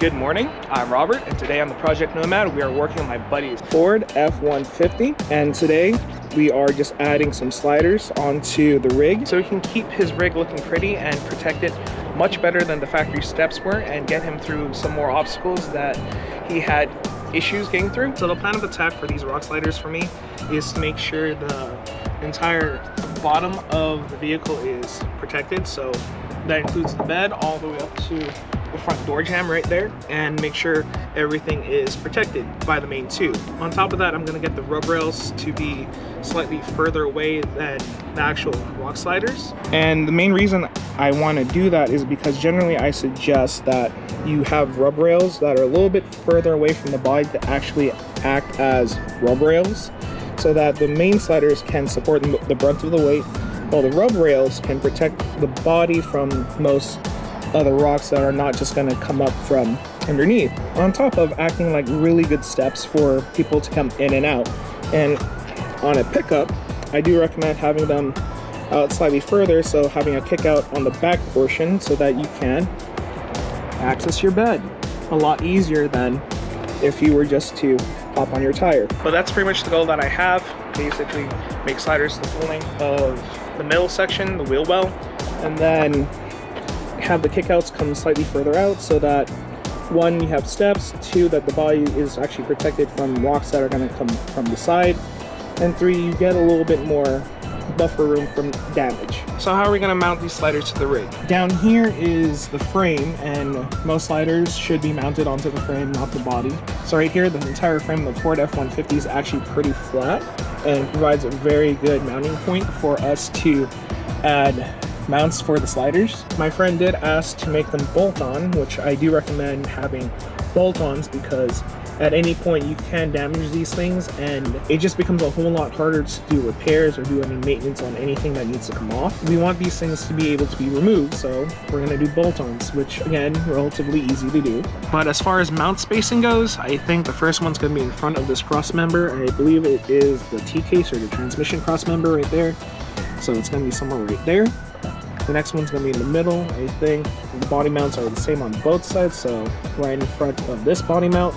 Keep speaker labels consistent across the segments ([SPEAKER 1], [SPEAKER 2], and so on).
[SPEAKER 1] Good morning, I'm Robert, and today on the Project Nomad we are working on my buddy's Ford F150, and today we are just adding some sliders onto the rig so we can keep his rig looking pretty and protect it much better than the factory steps were and get him through some more obstacles that he had issues getting through. So the plan of attack for these rock sliders for me is to make sure the entire bottom of the vehicle is protected, so that includes the bed all the way up to the front door jamb right there, and make sure everything is protected by the main tube. On top of that, I'm going to get the rub rails to be slightly further away than the actual rock sliders. And the main reason I want to do that is because generally I suggest that you have rub rails that are a little bit further away from the body to actually act as rub rails, so that the main sliders can support the brunt of the weight, while the rub rails can protect the body from most other rocks that are not just going to come up from underneath, on top of acting like really good steps for people to come in and out. And on a pickup, I do recommend having them out slightly further, so having a kick out on the back portion so that you can access your bed a lot easier than if you were just to hop on your tire. But that's pretty much the goal that I have. Basically make sliders the full length of the middle section, the wheel well, and then have the kickouts come slightly further out so that one, you have steps, two, that the body is actually protected from rocks that are going to come from the side, and three, you get a little bit more buffer room from damage. So how are we going to mount these sliders to the rig? Down here is the frame, and most sliders should be mounted onto the frame, not the body. So right here, the entire frame of the Ford F150 is actually pretty flat and provides a very good mounting point for us to add mounts for the sliders. My friend did ask to make them bolt-on, which I do recommend having bolt-ons because at any point you can damage these things and it just becomes a whole lot harder to do repairs or do any maintenance on anything that needs to come off. We want these things to be able to be removed, so we're going to do bolt-ons, which again, relatively easy to do. But as far as mount spacing goes, I think the first one's going to be in front of this cross member. I believe it is the T-case or the transmission cross member right there, so it's going to be somewhere right there. The next one's going to be in the middle. I think the body mounts are the same on both sides, so right in front of this body mount.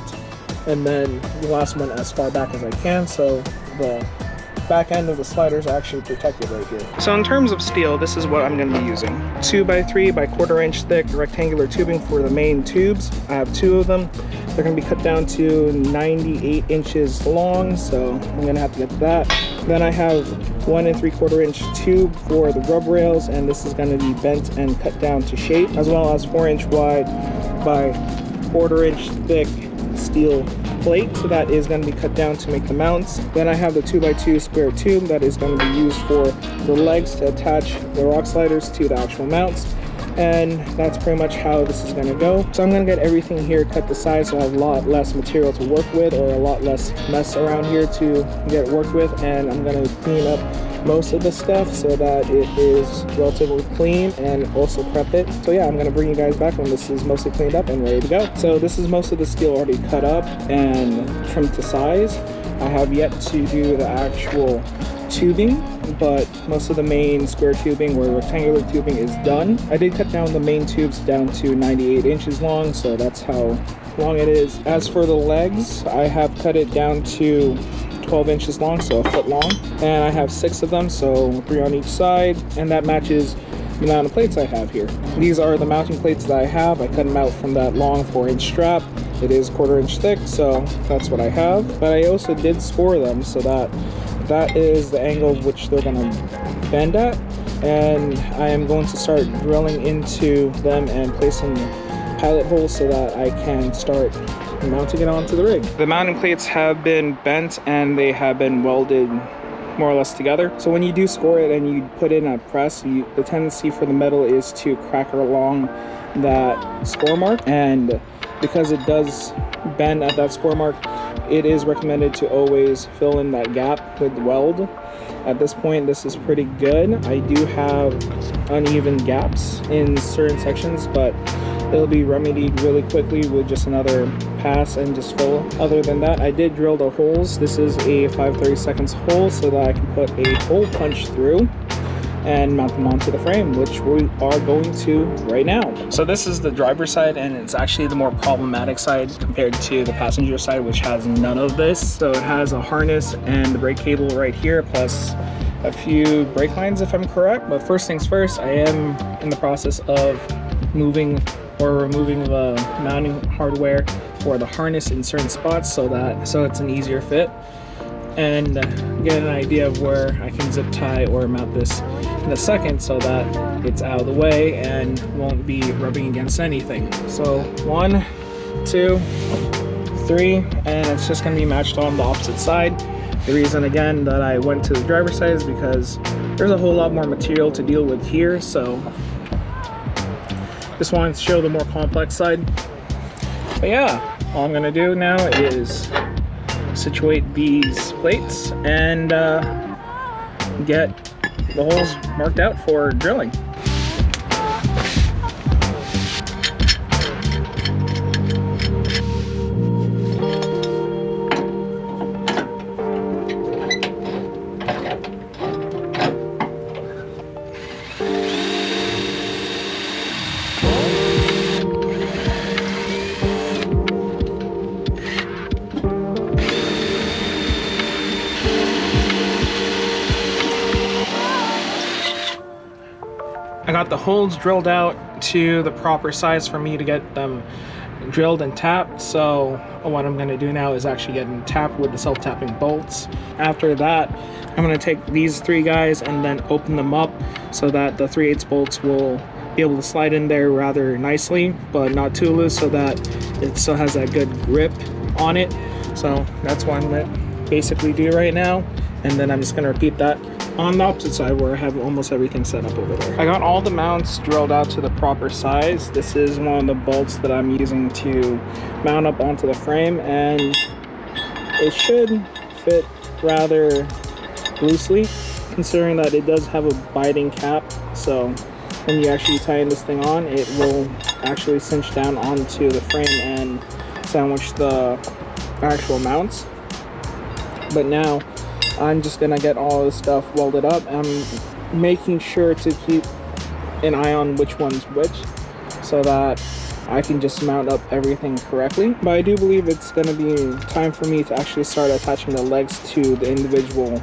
[SPEAKER 1] And then the last one as far back as I can, so the back end of the slider is actually protected right here. So in terms of steel, this is what I'm going to be using. 2x3 by 1/4 inch thick rectangular tubing for the main tubes. I have two of them. They're going to be cut down to 98 inches long, so I'm going to have to get that. Then I have 1 3/4 inch tube for the rub rails, and this is going to be bent and cut down to shape, as well as 4 inch wide by 1/4 inch thick steel plate, so that is going to be cut down to make the mounts. Then I have the 2x2 square tube that is going to be used for the legs to attach the rock sliders to the actual mounts. And that's pretty much how this is going to go. So I'm going to get everything here cut to size so I have a lot less material to work with, or a lot less mess around here to get worked with, and I'm going to clean up most of the stuff so that it is relatively clean and also prep it. So yeah, I'm going to bring you guys back when this is mostly cleaned up and ready to go. So this is most of the steel already cut up and trimmed to size. I have yet to do the actual tubing, but most of the main square tubing or rectangular tubing is done. I did cut down the main tubes down to 98 inches long, so that's how long it is. As for the legs, I have cut it down to 12 inches long, so a foot long, and I have 6 of them, so 3 on each side, and that matches the amount of plates I have here. These are the mounting plates that I have. I cut them out from that long 4-inch strap. It is 1/4 inch thick, so that's what I have. But I also did score them so that is the angle of which they're going to bend at, and I am going to start drilling into them and placing pilot holes so that I can start mounting it onto the rig. The mounting plates have been bent and they have been welded more or less together. So when you do score it and you put in a press, the tendency for the metal is to crack along that score mark, and because it does bend at that score mark, it is recommended to always fill in that gap with weld. At this point, this is pretty good. I do have uneven gaps in certain sections, but it'll be remedied really quickly with just another pass and just fill. Other than that, I did drill the holes. This is a 5/32 hole so that I can put a hole punch through and mount them onto the frame, which we are going to right now. So this is the driver's side, and it's actually the more problematic side compared to the passenger side, which has none of this. So it has a harness and the brake cable right here, plus a few brake lines if I'm correct. But first things first, I am in the process of moving or removing the mounting hardware for the harness in certain spots so it's an easier fit, and get an idea of where I can zip tie or mount this in a second so that it's out of the way and won't be rubbing against anything. So 1, 2, 3, and it's just going to be matched on the opposite side. The reason again that I went to the driver's side is because there's a whole lot more material to deal with here, so just wanted to show the more complex side. But yeah, all I'm gonna do now is situate these plates and get the holes marked out for drilling. I got the holes drilled out to the proper size for me to get them drilled and tapped. So what I'm going to do now is actually get them tapped with the self-tapping bolts. After that, I'm going to take these 3 guys and then open them up so that the 3/8 bolts will be able to slide in there rather nicely, but not too loose, so that it still has that good grip on it. So that's what I'm going to basically do right now, and then I'm just going to repeat that on the opposite side where I have almost everything set up over there. I got all the mounts drilled out to the proper size. This is one of the bolts that I'm using to mount up onto the frame, and it should fit rather loosely considering that it does have a biting cap. So when you actually tighten this thing on, it will actually cinch down onto the frame and sandwich the actual mounts. But now I'm just gonna get all this stuff welded up. I'm making sure to keep an eye on which one's which so that I can just mount up everything correctly. But I do believe it's gonna be time for me to actually start attaching the legs to the individual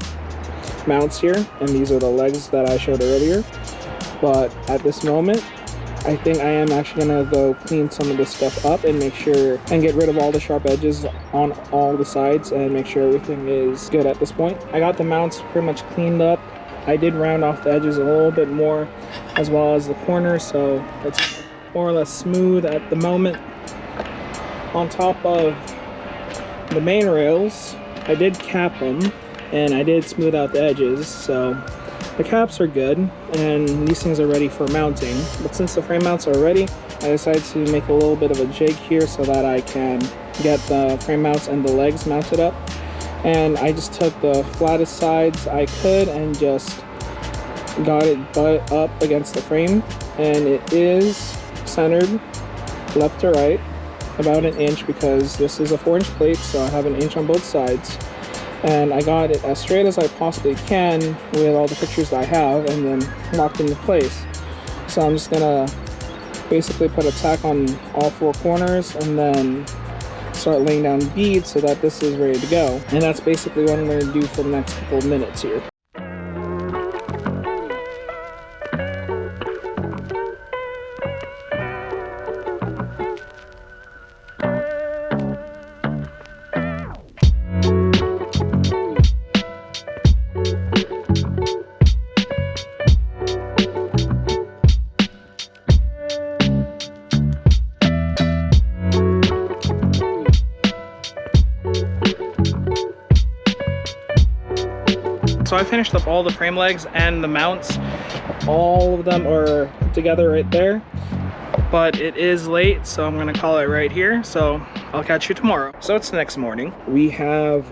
[SPEAKER 1] mounts here, and these are the legs that I showed earlier. But at this moment, I think I am actually gonna go clean some of this stuff up and make sure and get rid of all the sharp edges on all the sides and make sure everything is good at this point. I got the mounts pretty much cleaned up. I did round off the edges a little bit more as well as the corners, so it's more or less smooth at the moment. On top of the main rails, I did cap them and I did smooth out the edges, so the caps are good and these things are ready for mounting. But since the frame mounts are ready, I decided to make a little bit of a jig here so that I can get the frame mounts and the legs mounted up. And I just took the flattest sides I could and just got it butt up against the frame, and it is centered left to right about 1 inch because this is a 4-inch plate, so I have 1 inch on both sides. And I got it as straight as I possibly can with all the pictures that I have, and then locked into place. So I'm just gonna basically put a tack on all 4 corners and then start laying down beads so that this is ready to go. And that's basically what I'm gonna do for the next couple of minutes here. So I finished up all the frame legs and the mounts. All of them are together right there. But it is late, so I'm gonna call it right here. So I'll catch you tomorrow. So it's the next morning. We have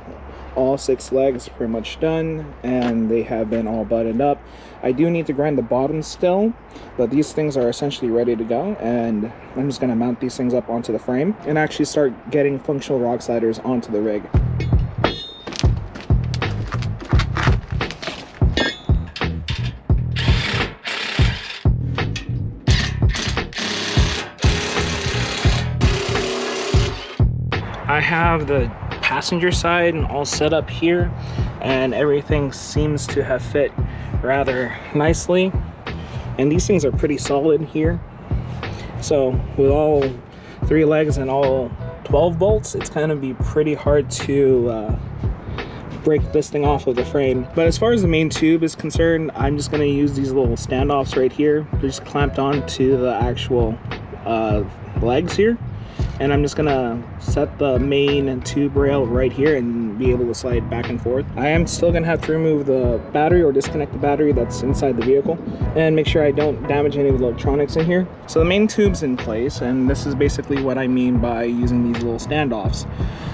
[SPEAKER 1] all 6 legs pretty much done, and they have been all buttoned up. I do need to grind the bottoms still, but these things are essentially ready to go, and I'm just gonna mount these things up onto the frame and actually start getting functional rock sliders onto the rig. I have the passenger side all set up here, and everything seems to have fit rather nicely. And these things are pretty solid here. So with all 3 legs and all 12 bolts, it's gonna be pretty hard to break this thing off of the frame. But as far as the main tube is concerned, I'm just gonna use these little standoffs right here. They're just clamped on to the actual legs here. And I'm just gonna set the main tube rail right here and be able to slide back and forth. I am still gonna have to remove the battery or disconnect the battery that's inside the vehicle and make sure I don't damage any of the electronics in here. So the main tube's in place, and this is basically what I mean by using these little standoffs.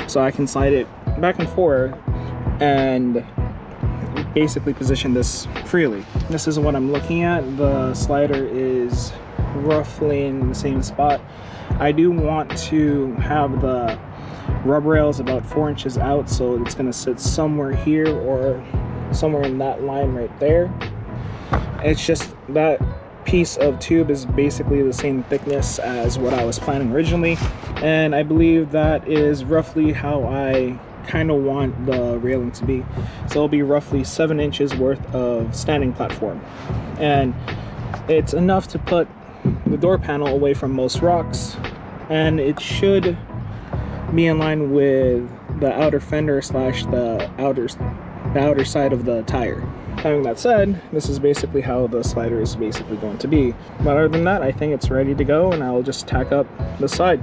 [SPEAKER 1] So I can slide it back and forth and basically position this freely. This is what I'm looking at. The slider is roughly in the same spot. I do want to have the rub rails about 4 inches out, so it's going to sit somewhere here or somewhere in that line right there. It's just that piece of tube is basically the same thickness as what I was planning originally, and I believe that is roughly how I kind of want the railing to be. So it'll be roughly 7 inches worth of standing platform, and it's enough to put the door panel away from most rocks, and it should be in line with the outer fender slash the outer side of the tire. Having that said, this is basically how the slider is basically going to be. But other than that, I think it's ready to go, and I'll just tack up the side.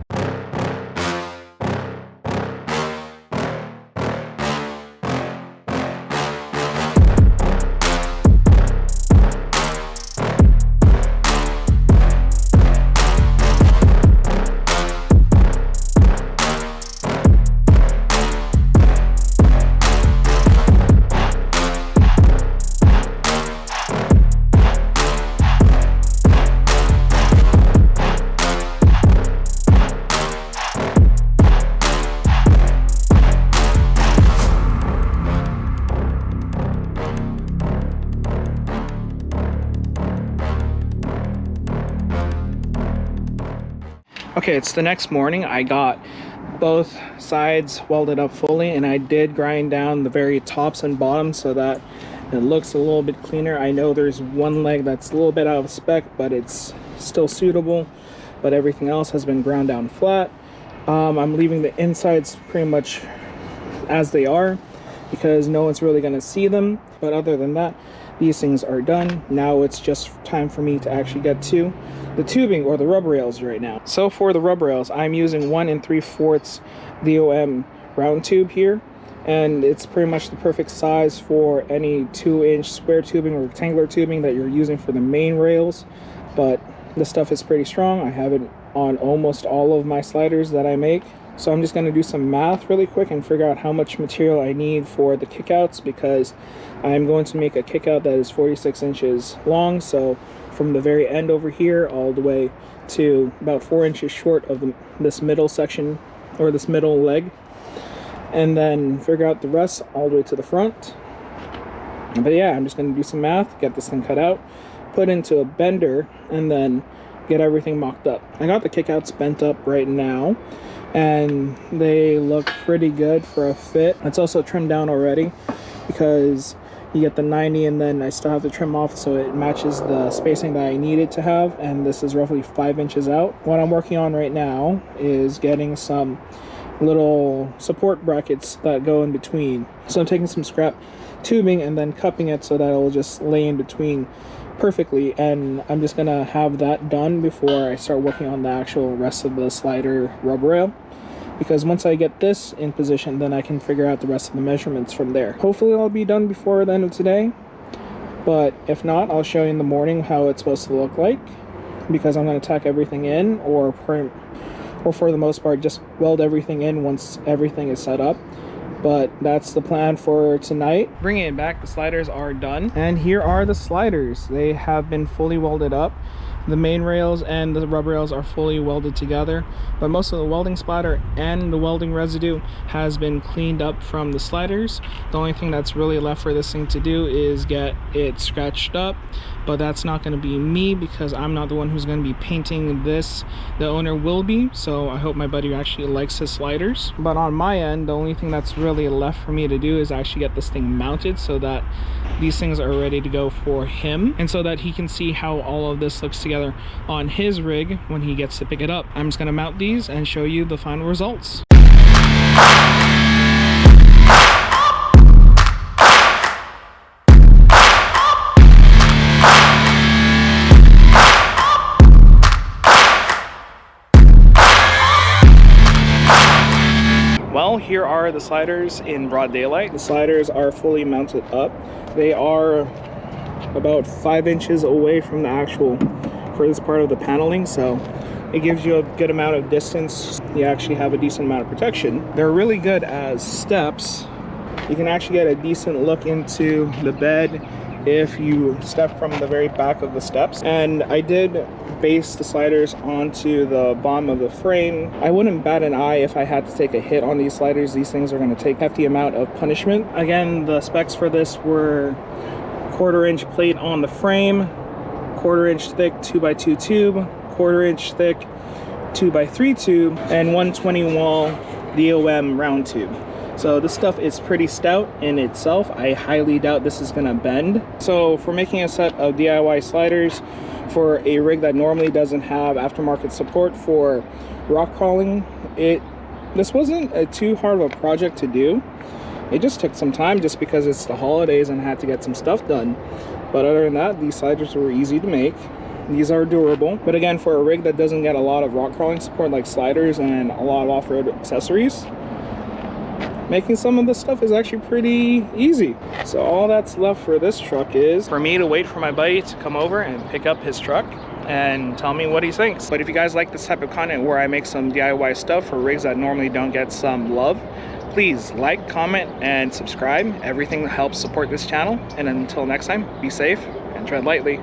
[SPEAKER 1] Okay, it's the next morning. I got both sides welded up fully, and I did grind down the very tops and bottoms so that it looks a little bit cleaner. I know there's one leg that's a little bit out of spec, but it's still suitable, but everything else has been ground down flat. I'm leaving the insides pretty much as they are because no one's really going to see them, but other than that, these things are done. Now it's just time for me to actually get to the tubing or the rub rails right now. So for the rub rails, I'm using 1 3/4 DOM round tube here, and it's pretty much the perfect size for any 2-inch square tubing or rectangular tubing that you're using for the main rails. But this stuff is pretty strong. I have it on almost all of my sliders that I make. So I'm just going to do some math really quick and figure out how much material I need for the kickouts, because I'm going to make a kickout that is 46 inches long. So from the very end over here all the way to about 4 inches short of this middle section or this middle leg, and then figure out the rest all the way to the front. But yeah, I'm just going to do some math, get this thing cut out, put into a bender, and then get everything mocked up. I got the kickouts bent up right now, and they look pretty good for a fit. It's also trimmed down already because you get the 90 and then I still have to trim off so it matches the spacing that I need it to have, and this is roughly 5 inches out. What I'm working on right now is getting some little support brackets that go in between. So I'm taking some scrap tubing and then cupping it so that it'll just lay in between perfectly, and I'm just gonna have that done before I start working on the actual rest of the slider rub rail, because once I get this in position, then I can figure out the rest of the measurements from there. Hopefully I'll be done before the end of today, but if not, I'll show you in the morning how it's supposed to look like, because I'm going to tack everything in, or for the most part just weld everything in once everything is set up. But that's the plan for tonight. Bringing it back, the sliders are done, and here are the sliders. They have been fully welded up. The main rails and the rubber rails are fully welded together, but most of the welding splatter and the welding residue has been cleaned up from the sliders. The only thing that's really left for this thing to do is get it scratched up, but that's not going to be me because I'm not the one who's going to be painting this. The owner will be, so I hope my buddy actually likes his sliders. But on my end, the only thing that's really left for me to do is actually get this thing mounted so that these things are ready to go for him, and so that he can see how all of this looks together on his rig when he gets to pick it up. I'm just going to mount these and show you the final results. Well, here are the sliders in broad daylight. The sliders are fully mounted up. They are about 5 inches away from the actual furthest part of the paneling, so it gives you a good amount of distance. You actually have a decent amount of protection. They're really good as steps. You can actually get a decent look into the bed if you step from the very back of the steps. And I did base the sliders onto the bottom of the frame. I wouldn't bat an eye if I had to take a hit on these sliders. These things are going to take a hefty amount of punishment. Again, the specs for this were 1/4 inch plate on the frame, 1/4 inch thick 2x2 tube, 1/4 inch thick 2x3 tube, and 120 wall DOM round tube. So this stuff is pretty stout in itself. I highly doubt this is gonna bend. So for making a set of DIY sliders for a rig that normally doesn't have aftermarket support for rock crawling, this wasn't too hard of a project to do. It just took some time just because it's the holidays and I had to get some stuff done. But other than that, these sliders were easy to make. These are durable. But again, for a rig that doesn't get a lot of rock crawling support like sliders and a lot of off-road accessories, making some of this stuff is actually pretty easy. So all that's left for this truck is for me to wait for my buddy to come over and pick up his truck and tell me what he thinks. But if you guys like this type of content where I make some DIY stuff for rigs that normally don't get some love, please like, comment, and subscribe. Everything helps support this channel. And until next time, be safe and tread lightly.